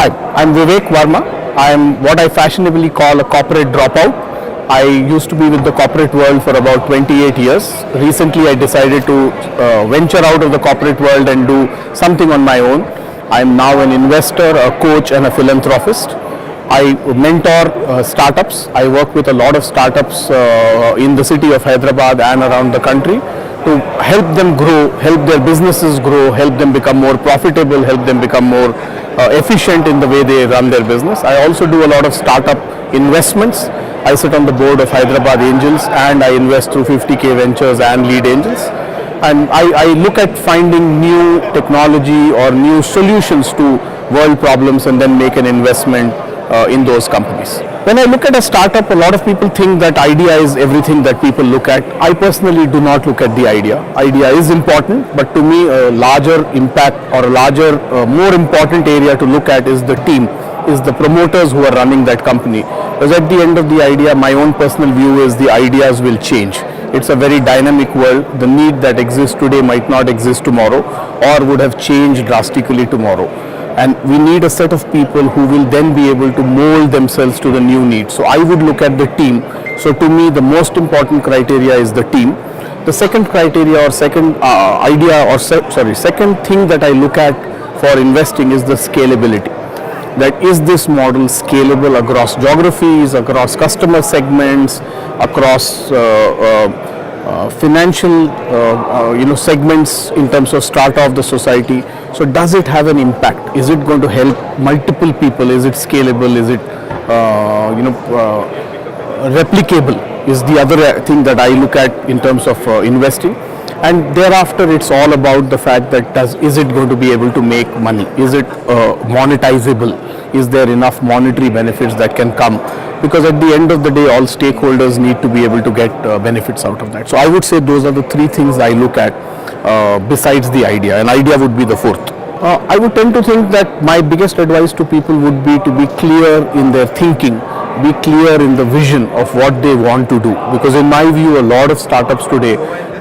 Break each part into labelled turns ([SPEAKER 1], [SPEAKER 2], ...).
[SPEAKER 1] Hi, I'm Vivek Verma. I'm what I fashionably call a corporate dropout. I used to be with the corporate world for about 28 years. Recently, I decided to venture out of the corporate world and do something on my own. I'm now an investor, a coach, and a philanthropist. I mentor startups. I work with a lot of startups in the city of Hyderabad and around the country to help them grow, help their businesses grow, help them become more profitable, help them become more efficient in the way they run their business. I also do a lot of startup investments. I sit on the board of Hyderabad Angels and I invest through 50K Ventures and Lead Angels. And I look at finding new technology or new solutions to world problems and then make an investment in those companies. When I look at a startup, a lot of people think that idea is everything that people look at. I personally do not look at the idea. Idea is important, but to me a larger impact or a larger, more important area to look at is the team, is the promoters who are running that company. Because at the end of the idea, my own personal view is the ideas will change. It's a very dynamic world. The need that exists today might not exist tomorrow or would have changed drastically tomorrow. And we need a set of people who will then be able to mold themselves to the new needs. So I would look at the team. So to me, the most important criteria is the team. The second criteria or second second thing that I look at for investing is the scalability. That is this model scalable across geographies, across customer segments, across financial segments in terms of strata of the society. So does it have an impact? Is it going to help multiple people? Is it scalable? Is it replicable? Is the other thing that I look at in terms of investing. And thereafter it's all about the fact that is it going to be able to make money? Is it monetizable? Is there enough monetary benefits that can come? Because at the end of the day, all stakeholders need to be able to get benefits out of that. So I would say those are the three things I look at besides the idea, and idea would be the fourth. I would tend to think that my biggest advice to people would be to be clear in their thinking, be clear in the vision of what they want to do. Because in my view, a lot of startups today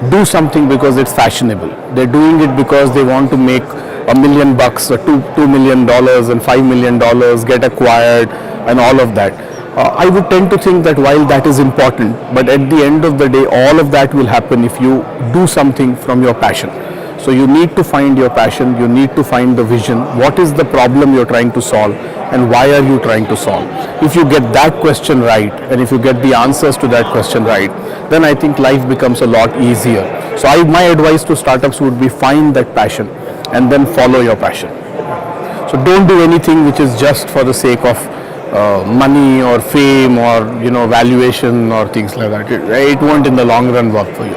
[SPEAKER 1] do something because it's fashionable. They're doing it because they want to make $1 million or $2 million and $5 million, get acquired and all of that. I would tend to think that while that is important, but at the end of the day, all of that will happen if you do something from your passion. So you need to find your passion, you need to find the vision. What is the problem you're trying to solve and why are you trying to solve? If you get that question right and if you get the answers to that question right, then I think life becomes a lot easier. So my advice to startups would be find that passion and then follow your passion. So don't do anything which is just for the sake of money or fame or valuation or things like that. It won't in the long run work for you.